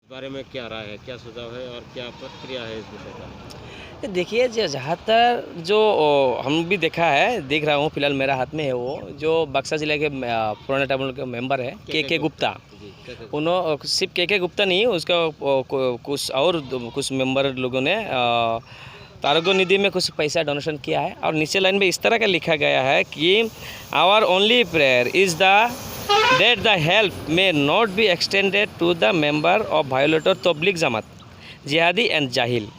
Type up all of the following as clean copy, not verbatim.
बारे में क्या राय है, क्या सुझाव है और क्या प्रक्रिया है इस विषय का? देखिए जहाँ तक जो हम भी देख रहा हूँ फिलहाल मेरा हाथ में है वो जो बक्सर जिले के पुराने ट्राइब्यूनल के मेंबर है के गुप्ता। जी, के गुप्ता। उन्होंने सिर्फ के गुप्ता नहीं उसका कुछ और कुछ मेंबर लोगों ने तारगो निधि में कुछ पैसा डोनेशन किया है और नीचे लाइन में इस तरह का लिखा गया है कि our only prayer is the that the help may not be extended to the member of violator तबलीग जमात जिहादी एंड जाहिल।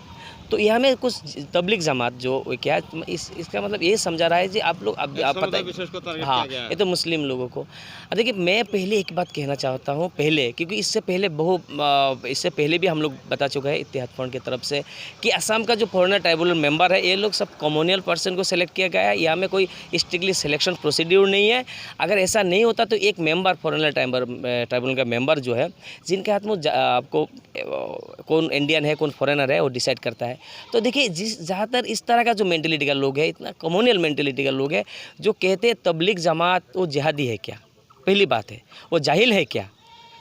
तो यहाँ में कुछ तबलीग जमात जो क्या इसका मतलब ये समझा रहा है जी आप लोग आप पता है हाँ ये तो मुस्लिम लोगों को। देखिए मैं पहले एक बात कहना चाहता हूँ पहले क्योंकि इससे पहले भी हम लोग बता चुका है इत्तेहाद फ्रंट की तरफ से कि असम का जो फॉरेनर ट्राइब्यूनल मेंबर है ये लोग सब कम्युनल पर्सन को सेलेक्ट किया गया है। यहाँ में कोई स्ट्रिक्टली सिलेक्शन प्रोसीड्यूर नहीं है। अगर ऐसा नहीं होता तो एक मेंबर फॉरेनर ट्राइब्यूनल का मेंबर जो है जिनके हाथ में आपको कौन इंडियन है कौन फॉरेनर है वो डिसाइड करता है। तो देखिए ज़्यादातर इस तरह का जो मेंटेलिटी का लोग है इतना कम्युनल मेंटेलिटी का लोग है जो कहते हैं तबलीग जमात वो जिहादी है क्या। पहली बात है वो जाहिल है क्या।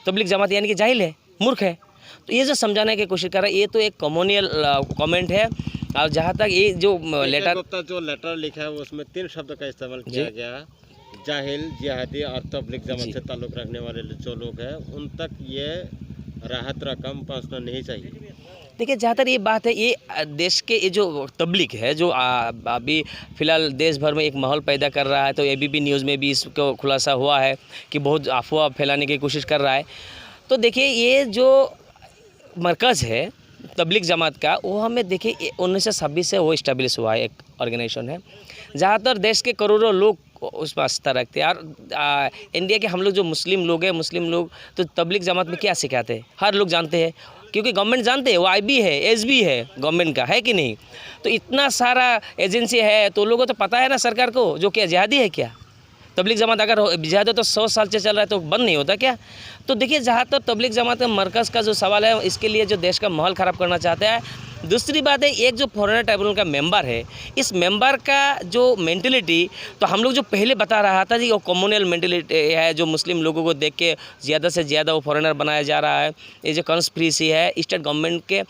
तबलीग जमात यानी कि जाहिल है मूर्ख है। तो ये जो समझाने की कोशिश कर रहा है ये तो एक कम्युनल कमेंट है। और जहाँ तक ये जो लेटर लिखा है उसमें 3 शब्द का इस्तेमाल किया गया, जाहिल, जिहादी और तबलीग जमात से ताल्लुक़ रखने वाले जो लोग हैं उन तक ये राहत रकम पहुँचना नहीं चाहिए। देखिए ज़्यादातर ये बात है ये देश के ये जो तबलीग है जो अभी फ़िलहाल देश भर में एक माहौल पैदा कर रहा है। तो एबीपी न्यूज़ में भी इसको खुलासा हुआ है कि बहुत अफवाह फैलाने की कोशिश कर रहा है। तो देखिए ये जो मरकज़ है तबलीग जमात का वो हमें देखिए 1926 से वो इस्टेब्लिश हुआ है एक ऑर्गेनाइजेशन है। ज़्यादातर देश के करोड़ों लोग उस पर आस्था रखते हैं। और इंडिया के हम लोग जो मुस्लिम लोग हैं मुस्लिम लोग तो तबलीग जमात में क्या सिखाते हैं हर लोग जानते हैं क्योंकि गवर्नमेंट जानते हैं वो आईबी है एसबी है गवर्नमेंट का है कि नहीं। तो इतना सारा एजेंसी है तो लोगों को तो पता है ना सरकार को जो क्या जिहादी है क्या। तबलीग जमात अगर जिहादी तो 100 साल से चल रहा है तो बंद नहीं होता क्या। तो देखिए जहाँ तक तबलीग जमात मरकज़ का जो सवाल है इसके लिए जो देश का माहौल ख़राब करना चाहता है। दूसरी बात है एक जो फॉरेनर ट्राइब्यूनल का मेंबर है इस मेंबर का जो मेंटेलिटी तो हम लोग जो पहले बता रहा था जी वो कम्युनल मेंटेलिटी है जो मुस्लिम लोगों को देख के ज़्यादा से ज़्यादा वो फॉरेनर बनाया जा रहा है। ये जो कॉन्स्पिरेसी है स्टेट गवर्नमेंट के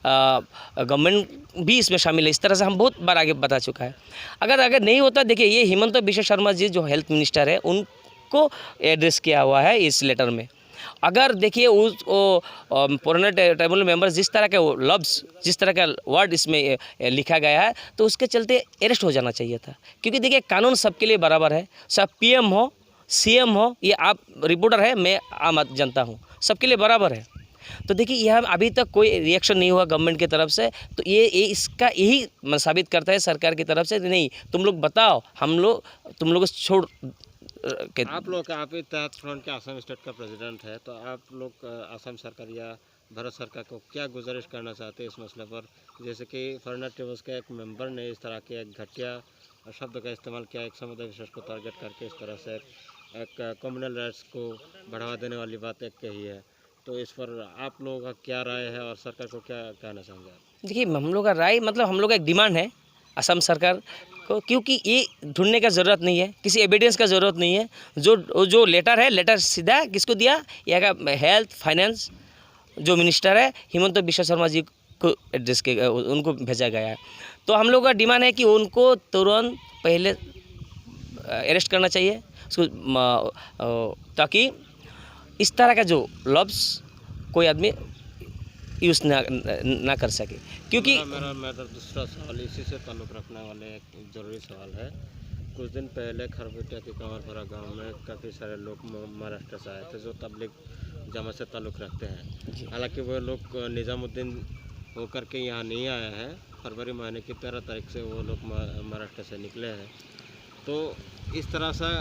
गवर्नमेंट भी इसमें शामिल है। इस तरह से हम बहुत बार आगे बता चुका है। अगर नहीं होता देखिए ये हिमंता बिश्व शर्मा जी जो हेल्थ मिनिस्टर है उनको एड्रेस किया हुआ है इस लेटर में। अगर देखिए उस फॉरेनर ट्राइब्यूनल मेंबर जिस तरह के लफ्ज़ जिस तरह का वर्ड इसमें लिखा गया है तो उसके चलते अरेस्ट हो जाना चाहिए था। क्योंकि देखिए कानून सबके लिए बराबर है। सब पीएम हो सीएम हो ये आप रिपोर्टर है मैं आम जनता हूँ सबके लिए बराबर है। तो देखिए यह अभी तक कोई रिएक्शन नहीं हुआ गवर्नमेंट की तरफ से। तो ये इसका यही साबित करता है सरकार की तरफ से नहीं तुम लोग बताओ हम लोग तुम लोग छोड़ आप इत्तेहाद फ्रंट के असम स्टेट का प्रेसिडेंट है तो आप लोग असम सरकार या भारत सरकार को क्या गुजारिश करना चाहते हैं इस मसले पर। जैसे कि फॉरेनर ट्राइब्यूनल के एक मेंबर ने इस तरह के एक घटिया शब्द का इस्तेमाल किया एक समुदाय विशेष को टारगेट करके इस तरह से एक कम्युनल राइट्स को बढ़ावा देने वाली बात एक कही है। तो इस पर आप लोगों का क्या राय है और सरकार को क्या कहना चाहेंगे आप? देखिए हम लोग का राय मतलब हम लोग का एक डिमांड है असम सरकार को क्योंकि ये ढूंढने का ज़रूरत नहीं है किसी एविडेंस का ज़रूरत नहीं है। जो लेटर है लेटर सीधा किसको दिया यहाँ का हेल्थ फाइनेंस जो मिनिस्टर है हिमंता बिश्व शर्मा जी को एड्रेस के उनको भेजा गया है। तो हम लोग का डिमांड है कि उनको तुरंत पहले अरेस्ट करना चाहिए उसको ताकि इस तरह का जो लफ्ज़ कोई आदमी यूज़ ना कर सके। क्योंकि मेरा दूसरा सवाल इसी से ताल्लुक़ रखने वाले एक ज़रूरी सवाल है। कुछ दिन पहले खरबेटिया के कंवरपुरा गांव में काफ़ी सारे लोग महाराष्ट्र से आए थे जो तबलीग जमात से ताल्लुक़ रखते हैं। हालांकि वो लोग निज़ामुद्दीन होकर के यहाँ नहीं आए हैं। फरवरी महीने की 13 तारीख से वो लोग महाराष्ट्र से निकले हैं। तो इस तरह से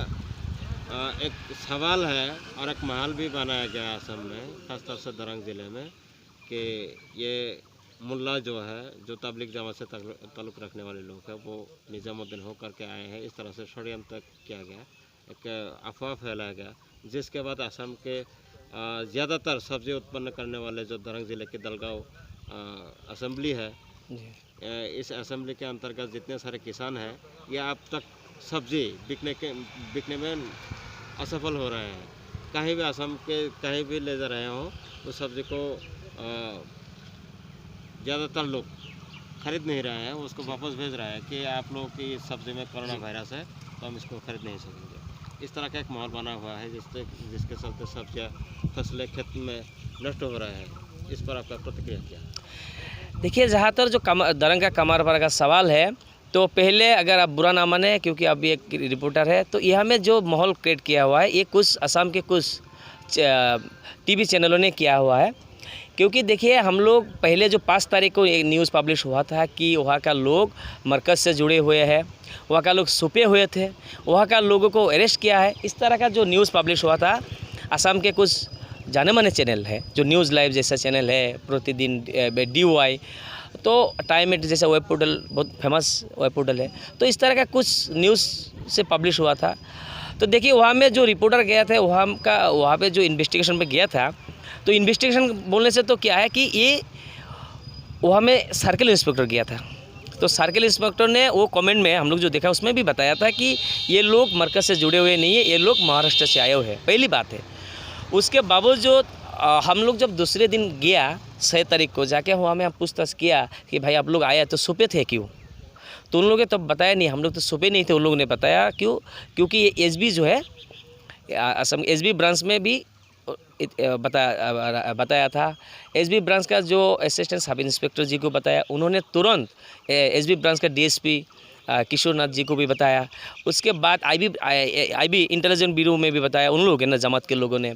एक सवाल है और एक माहौल भी बनाया गया है असम में खासतौर से दरंग ज़िले में कि ये मुल्ला जो है जो तबलीग जमात से ताल्लुक़ रखने वाले लोग हैं वो निज़ामुद्दीन होकर के आए हैं। इस तरह से षड्यंत्र किया गया एक अफवाह फैलाया गया जिसके बाद असम के ज़्यादातर सब्ज़ी उत्पन्न करने वाले जो दरंग ज़िले की दलगांव असेंबली है इस असेंबली के अंतर्गत जितने सारे किसान हैं ये अब तक सब्ज़ी बिकने में असफल हो रहे हैं। कहीं भी असम के कहीं भी ले जा रहे हों उस सब्ज़ी को ज़्यादातर लोग खरीद नहीं रहे हैं, उसको वापस भेज रहा है कि आप लोगों की सब्ज़ी में कोरोना वायरस है तो हम इसको खरीद नहीं सकेंगे। इस तरह का एक माहौल बना हुआ है जिसके चलते सब्जियाँ फसलें खेत में नष्ट हो रहा है। इस पर आपका प्रतिक्रिया क्या है? देखिए, जहाँ तक जो दरंगा कमारपाड़ा का सवाल है, तो पहले अगर आप बुरा ना माने, क्योंकि आप भी एक रिपोर्टर है, तो यहाँ में जो माहौल क्रिएट किया हुआ है ये कुछ असम के कुछ टीवी चैनलों ने किया हुआ है। क्योंकि देखिए, हम लोग पहले जो 5 तारीख को एक न्यूज़ पब्लिश हुआ था कि वहाँ का लोग मरकज़ से जुड़े हुए हैं, वहाँ का लोग छुपे हुए थे, वहाँ का लोगों को अरेस्ट किया है, इस तरह का जो न्यूज़ पब्लिश हुआ था। असम के कुछ जाने माने चैनल है, जो न्यूज़ लाइव जैसा चैनल है, प्रतिदिन DOI, तो टाइम एट जैसा वेब पोर्टल बहुत फेमस वेब पोर्टल है, तो इस तरह का कुछ न्यूज़ से पब्लिश हुआ था। तो देखिए, वहाँ में जो रिपोर्टर गया था, वहाँ पे जो इन्वेस्टिगेशन पे गया था, तो इन्वेस्टिगेशन बोलने से तो क्या है कि ये वहाँ में सर्किल इंस्पेक्टर गया था। तो सर्किल इंस्पेक्टर ने वो कमेंट में हम लोग जो देखा उसमें भी बताया था कि ये लोग मरकज़ से जुड़े हुए नहीं है, ये लोग महाराष्ट्र से आए हुए हैं, पहली बात है। उसके बावजूद हम लोग जब दूसरे दिन गया 6 तारीख को जाके वहाँ में हम पूछताछ किया कि भाई आप लोग आए तो छुपे थे क्यों, तो उन लोगों ने तब बताया नहीं, हम लोग तो छुपे नहीं थे। उन लोगों ने बताया क्योंकि ये SB जो है असम SB ब्रांच में भी बताया था। SB ब्रांच का जो असिस्टेंट सब इंस्पेक्टर जी को बताया, उन्होंने तुरंत SB ब्रांच का DSP किशोर नाथ जी को भी बताया। उसके बाद IB इंटेलिजेंस ब्यूरो में भी बताया उन लोगों ने, जमात के लोगों ने।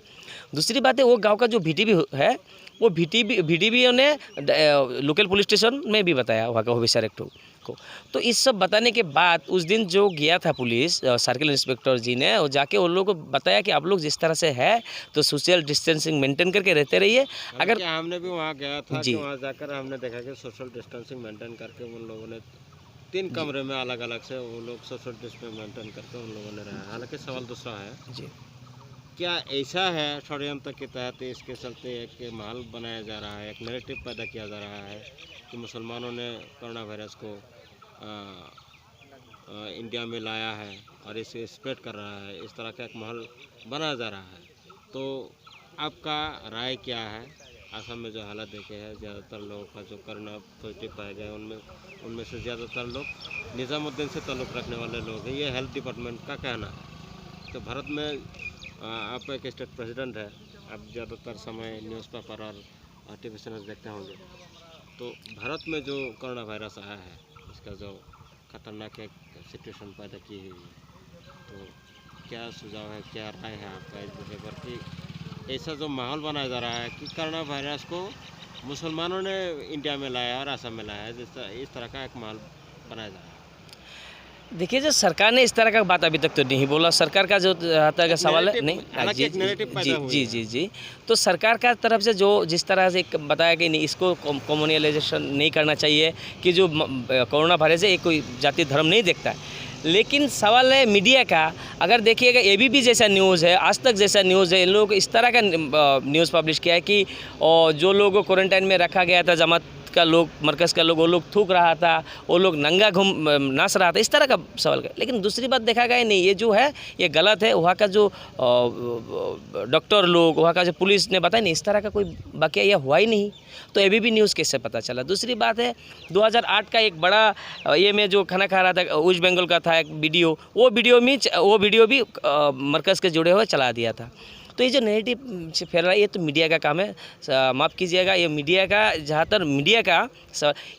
दूसरी बात है, वो गांव का जो VTB है, वो VTB ने लोकल पुलिस स्टेशन में भी बताया वहाँ का ऑफिसर एक को। तो इस सब बताने के बाद उस दिन जो गया था पुलिस सर्किल इंस्पेक्टर जी ने, वो जाके उन लोगों को बताया कि आप लोग जिस तरह से है तो सोशल डिस्टेंसिंग मेंटेन करके रहते रहिए। अगर हमने भी वहाँ गया था कि वहाँ जाकर हमने देखा कि सोशल डिस्टेंसिंग मेंटेन करके उन लोगों ने 3 कमरे में अलग अलग से वो लोग सोशल डिस्टेंस मेंटेन करके उन लोगों ने रहा। हालांकि सवाल दूसरा है जी, क्या ऐसा है षड्यंत्र के तहत इसके चलते एक माहौल बनाया जा रहा है, एक नैरेटिव पैदा किया जा रहा है कि मुसलमानों ने कोरोना वायरस को इंडिया में लाया है और इसे स्प्रेड कर रहा है, इस तरह का एक माहौल बनाया जा रहा है। तो आपका राय क्या है? असम में जो हालत देखे हैं, ज़्यादातर लोगों का जो कोरोना पॉजिटिव पाए गए उनमें से ज़्यादातर लोग निज़ामुद्दीन से ताल्लुक़ रखने वाले लोग हैं, ये हेल्थ डिपार्टमेंट का कहना है। तो भारत में आप एक स्टेट प्रेसिडेंट है, आप ज़्यादातर समय न्यूज़पेपर और टीवी चैनल देखते होंगे। तो भारत में जो कोरोना वायरस आया है, इसका जो खतरनाक एक सिचुएशन पैदा की हुई है, तो क्या सुझाव है, क्या राय है आपका इस विषय पर कि ऐसा जो माहौल बनाया जा रहा है कि कोरोना वायरस को मुसलमानों ने इंडिया में लाया और असम में लाया है, इस तरह का एक माहौल बनाया जा रहा है? देखिए, जो सरकार ने इस तरह का बात अभी तक तो नहीं बोला। सरकार का जो तरह का सवाल है, नहीं, जी, तो सरकार का तरफ से जो जिस तरह से बताया कि नहीं, इसको कम्युनलाइजेशन नहीं करना चाहिए, कि जो कोरोना वायरस है ये कोई जाति धर्म नहीं देखता है। लेकिन सवाल है मीडिया का। अगर देखिएगा, ABP जैसा न्यूज़ है, आज तक जैसा न्यूज़ है, इन लोगों को इस तरह का न्यूज़ पब्लिश किया है कि जो लोगों को क्वारंटाइन में रखा गया था, जमात का लोग, मरकज़ का लोग, वो लोग थूक रहा था, वो लोग नंगा नाच रहा था, इस तरह का सवाल का। लेकिन दूसरी बात देखा गया नहीं, ये जो है ये गलत है। वहाँ का जो डॉक्टर लोग, वहाँ का जो पुलिस ने बताया नहीं, इस तरह का कोई वाकया यह हुआ ही नहीं। तो ABP न्यूज़ कैसे पता चला? दूसरी बात है, 2008 का एक बड़ा ये में जो खाना खा रहा था, वेस्ट बंगाल का था एक वीडियो, वो वीडियो भी मरकज़ के जुड़े हुए चला दिया था। तो ये जो नेगेटिव फैल रहा है, ये तो मीडिया का काम है। माफ़ कीजिएगा, ये मीडिया का, जहाँ तक मीडिया का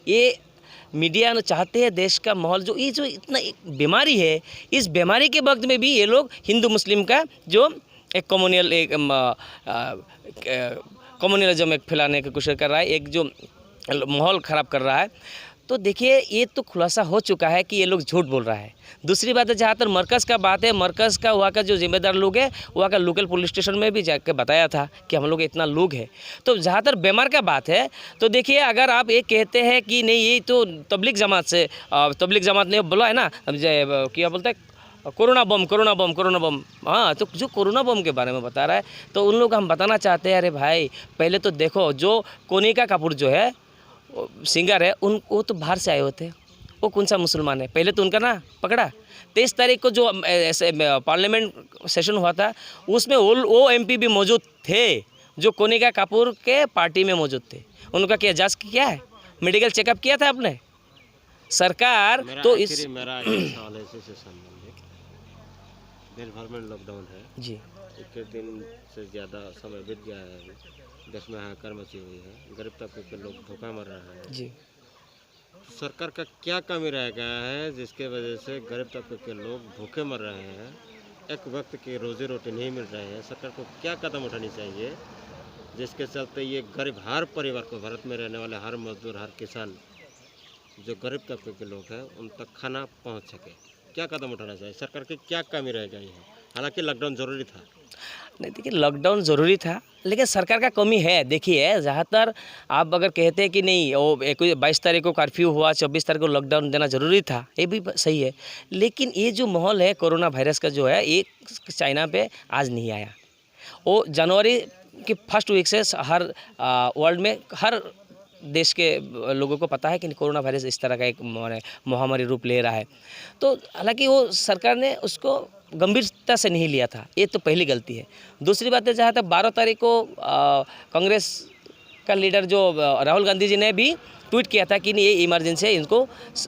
ये मीडिया चाहते हैं देश का माहौल, जो ये जो इतना बीमारी है, इस बीमारी के वक्त में भी ये लोग हिंदू मुस्लिम का जो एक कम्युनलिज्म एक फैलाने की कोशिश कर रहा है, एक जो माहौल ख़राब कर रहा है। तो देखिए, ये तो खुलासा हो चुका है कि ये लोग झूठ बोल रहा है। दूसरी बात है, जहाँ तक मरकज़ का बात है, मरकज़ का वहाँ का जो जिम्मेदार लोग हैं, वहाँ का लोकल पुलिस स्टेशन में भी जाकर बताया था कि हम लोग इतना लोग हैं। तो जहाँ तक बीमार का बात है, तो देखिए, अगर आप ये कहते हैं कि नहीं, ये तो तबलीग जमात ने बोला है ना, क्या बोलते हैं, कोरोना बम। हाँ, तो जो कोरोना बम के बारे में बता रहा है, तो उन लोग हम बताना चाहते हैं, अरे भाई, पहले तो देखो, जो कोनिका कपूर जो है सिंगर है, वो तो बाहर से आए होते, वो कौन सा मुसलमान है? पहले तो उनका ना पकड़ा। 23 तारीख को जो पार्लियामेंट सेशन हुआ था, उसमें वो MP भी मौजूद थे, जो कनिका कपूर के पार्टी में मौजूद थे, उनका क्या जांच किया है? मेडिकल चेकअप किया था आपने? सरकार तो इस मेरा आखिरी सवाल है इसी से संबंधित। देश भर में लॉकडाउन है जी 21 दिन से ज़्यादा समय बीत गया है। अभी देश में हाहाकार मची हुई है, गरीब तबके के लोग भूखा मर रहे हैं। जी सरकार का क्या कमी रह गया है जिसके वजह से गरीब तबके के लोग भूखे मर रहे हैं, एक वक्त की रोजी रोटी नहीं मिल रही है? सरकार को क्या कदम उठानी चाहिए जिसके चलते ये गरीब हर परिवार को, भारत में रहने वाले हर मजदूर, हर किसान, जो गरीब तबके के लोग हैं, उन तक खाना पहुंच सके? क्या कदम उठाना चाहिए? सरकार की क्या कमी रह गई है? हालांकि लॉकडाउन जरूरी था। नहीं, देखिए लॉकडाउन ज़रूरी था, लेकिन सरकार का कमी है। देखिए ज़्यादातर आप अगर कहते हैं कि नहीं वो 22 तारीख को कर्फ्यू हुआ, 24 तारीख को लॉकडाउन देना ज़रूरी था, ये भी सही है। लेकिन ये जो माहौल है कोरोना वायरस का जो है, ये चाइना पे आज नहीं आया। वो जनवरी के फर्स्ट वीक से हर वर्ल्ड में हर देश के लोगों को पता है कि कोरोना वायरस इस तरह का एक महामारी रूप ले रहा है। तो हालांकि वो सरकार ने उसको गंभीरता से नहीं लिया था, ये तो पहली गलती है। दूसरी बात है, जहाँ तक 12 तारीख को कांग्रेस का लीडर जो राहुल गांधी जी ने भी ट्वीट किया था कि नहीं ये इमरजेंसी है, इनको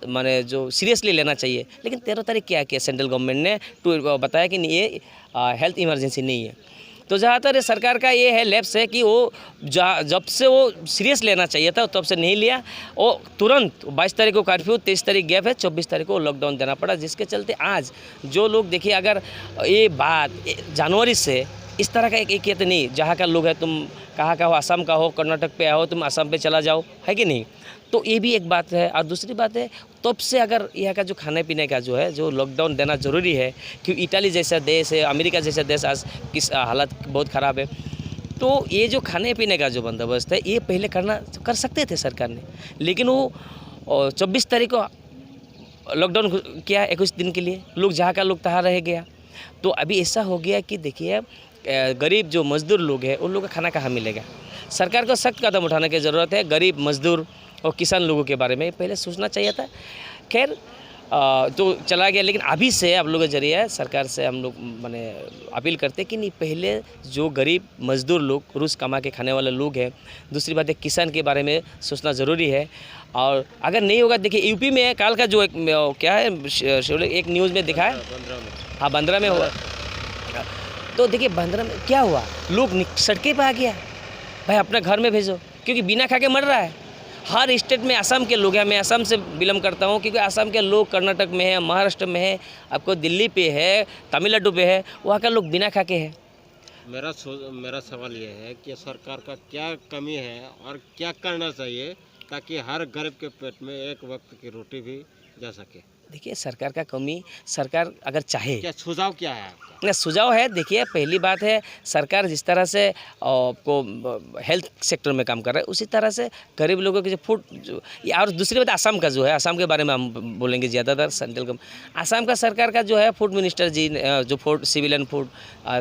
माने जो सीरियसली लेना चाहिए। लेकिन 13 तारीख क्या किया सेंट्रल गवर्नमेंट ने बताया कि नहीं ये हेल्थ इमरजेंसी नहीं है। तो ज़्यादातर सरकार का ये है लैप्स है कि वो जब से वो सीरियस लेना चाहिए था तब से नहीं लिया। वो तुरंत 22 तारीख को कर्फ्यू, 23 तारीख गैप है, 24 तारीख को लॉकडाउन देना पड़ा, जिसके चलते आज जो लोग देखिए, अगर ये बात जनवरी से इस तरह का एक कहते नहीं, जहाँ का लोग है तुम कहाँ का हो, असम का हो, कर्नाटक पे आओ, तुम असम पे चला जाओ, है कि नहीं? तो ये भी एक बात है। और दूसरी बात है, तब से अगर यहाँ का जो खाने पीने का जो है, जो लॉकडाउन देना ज़रूरी है, क्योंकि इटाली जैसा देश है, अमेरिका जैसा देश आज किस हालत बहुत ख़राब है। तो ये जो खाने पीने का जो बंदोबस्त है, ये पहले कर सकते थे सरकार ने, लेकिन वो 24 तारीख को लॉकडाउन किया 21 दिन के लिए, लोग जहाँ का लोग तहाँ रह गया। तो अभी ऐसा हो गया कि देखिए गरीब जो मज़दूर लोग हैं, उन लोगों का खाना कहाँ मिलेगा? सरकार को सख्त कदम उठाने की ज़रूरत है। गरीब मज़दूर और किसान लोगों के बारे में पहले सोचना चाहिए था। खैर तो चला गया, लेकिन अभी से आप लोगों के जरिए सरकार से हम लोग माने अपील करते कि नहीं, पहले जो गरीब मज़दूर लोग, रोज़ कमा के खाने वाले लोग हैं, दूसरी बात है किसान के बारे में सोचना ज़रूरी है। और अगर नहीं होगा, देखिए यूपी में काल का जो एक क्या है, एक न्यूज़ में दिखा है, हाँ 15 में हुआ। तो देखिए 15 में क्या हुआ, लोग सड़कें पर आ गया, भाई अपना घर में भेजो, क्योंकि बिना खा के मर रहा है। हर स्टेट में असम के लोग हैं, मैं असम से बिलोंग करता हूँ, क्योंकि असम के लोग कर्नाटक में है, महाराष्ट्र में है, आपको दिल्ली पे है, तमिलनाडु पे है, वहाँ का लोग बिना खा के है। मेरा सवाल ये है कि सरकार का क्या कमी है और क्या करना चाहिए ताकि हर गरीब के पेट में एक वक्त की रोटी भी जा सके? देखिए सरकार का कमी, सरकार अगर चाहे, क्या सुझाव क्या है आपका? ना सुझाव है, देखिए पहली बात है, सरकार जिस तरह से आपको हेल्थ सेक्टर में काम कर रहा है, उसी तरह से गरीब लोगों के जो फूड और दूसरी बात असम का जो है, असम के बारे में हम बोलेंगे ज़्यादातर सेंट्रल गवर्नमेंट। असम का सरकार का जो है फूड मिनिस्टर जी, जो food civil and food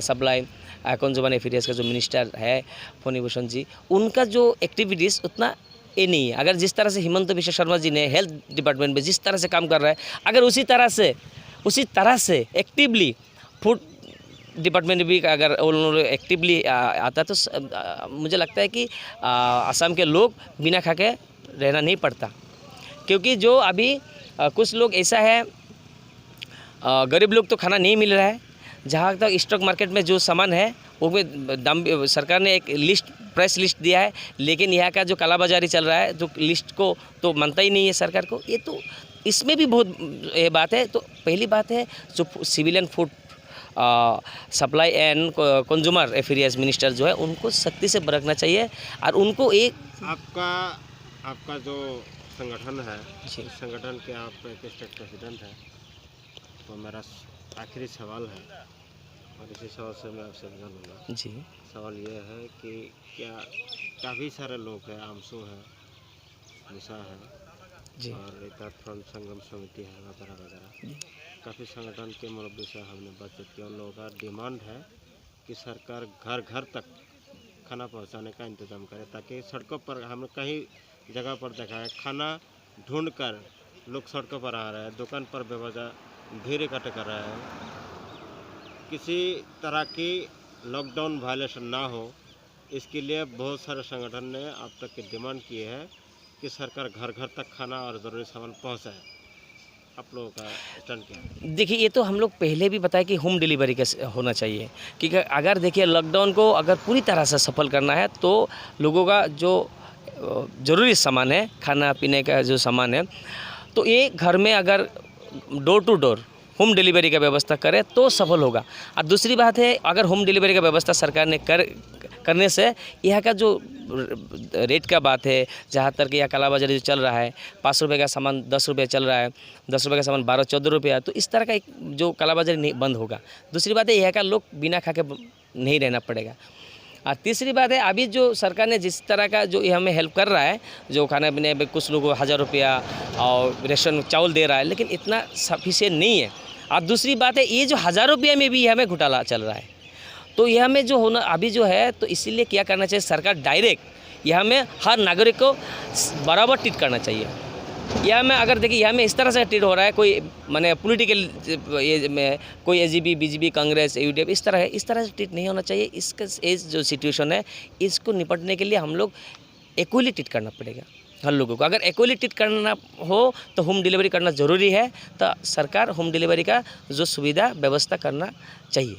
supply consumer affairs का जो मिनिस्टर है फनी भूषण जी, उनका जो एक्टिविटीज़ उतना ये नहीं है। अगर जिस तरह से हिमंत बिश्व शर्मा जी ने हेल्थ डिपार्टमेंट में जिस तरह से काम कर रहा है, अगर उसी तरह से एक्टिवली फूड डिपार्टमेंट भी अगर उन्होंने एक्टिवली आता तो मुझे लगता है कि असम के लोग बिना खा के रहना नहीं पड़ता। क्योंकि जो अभी कुछ लोग ऐसा है, गरीब लोग तो खाना नहीं मिल रहा है, जहाँ तक स्टॉक मार्केट में जो सामान है वो दाम, सरकार ने एक प्राइस लिस्ट दिया है, लेकिन यहाँ का जो कालाबाजारी चल रहा है, जो लिस्ट को तो मानता ही नहीं है सरकार को। ये तो इसमें भी बहुत ये बात है। तो पहली बात है, जो civil and food supply and consumer affairs minister जो है, उनको सख्ती से बरतना चाहिए। और उनको एक आपका जो संगठन है, इस संगठन के आप एक स्टेट प्रेसिडेंट हैं, तो मेरा आखिरी सवाल है और इसी सवाल से मैं आपसे जानूँगा जी। सवाल ये है कि क्या काफ़ी सारे लोग हैं, आमसू हैं, निशा है जी और इताद फ्रंट संगम समिति है वगैरह वगैरह, काफ़ी संगठन के मुरब्बी से हमने बातचीत की। उन लोगों का डिमांड है कि सरकार घर घर तक खाना पहुंचाने का इंतज़ाम करे, ताकि सड़कों पर हम कहीं जगह पर देखा है खाना ढूंढ कर लोग सड़कों पर आ रहे हैं, दुकान पर बेवजह भीड़ इकट्ठे कर रहे हैं। किसी तरह की लॉकडाउन वायलेशन ना हो, इसके लिए बहुत सारे संगठन ने अब तक की डिमांड की है कि सरकार घर घर तक खाना और ज़रूरी सामान पहुंचाए। आप लोगों का स्टैंड क्या है? देखिए, ये तो हम लोग पहले भी बताए कि होम डिलीवरी का होना चाहिए, क्योंकि अगर देखिए लॉकडाउन को अगर पूरी तरह से सफल करना है तो लोगों का जो ज़रूरी सामान है, खाना पीने का जो सामान है, तो ये घर में अगर door to door home delivery का व्यवस्था करे तो सफल होगा। और दूसरी बात है, अगर होम डिलीवरी का व्यवस्था सरकार ने करने से यह का जो रेट का बात है, जहाँ तक यह कालाबाजारी जो चल रहा है, 5 रुपये का सामान 10 रुपये चल रहा है, 10 रुपये का सामान 12-14 रुपये है, तो इस तरह का एक जो कालाबाजारी नहीं बंद होगा। दूसरी बात है, यह का लोग बिना खा के नहीं रहना पड़ेगा। और तीसरी बात है, अभी जो सरकार ने जिस तरह का जो ये हमें हेल्प कर रहा है, जो खाने पीने में कुछ लोगों को 1000 रुपया और रेशन चावल दे रहा है, लेकिन इतना सफिशिएंट नहीं है। और दूसरी बात है, ये जो 1000 रुपये में भी हमें घोटाला चल रहा है, तो यह हमें जो होना अभी जो है, तो इसीलिए क्या करना चाहिए, सरकार डायरेक्ट यह हमें हर नागरिक को बराबर ट्रीट करना चाहिए। यह में अगर देखिए यह में इस तरह से ट्रीट हो रहा है, कोई माने पॉलिटिकल ये में कोई एजीपी, बीजेपी, कांग्रेस, यूडीएफ इस तरह से ट्रीट नहीं होना चाहिए। इसका जो सिचुएशन है, इसको निपटने के लिए हम लोग इक्वली ट्रीट करना पड़ेगा हर लोगों को। अगर इक्वली ट्रीट करना हो तो होम डिलीवरी करना ज़रूरी है, तो सरकार होम डिलीवरी का जो सुविधा व्यवस्था करना चाहिए।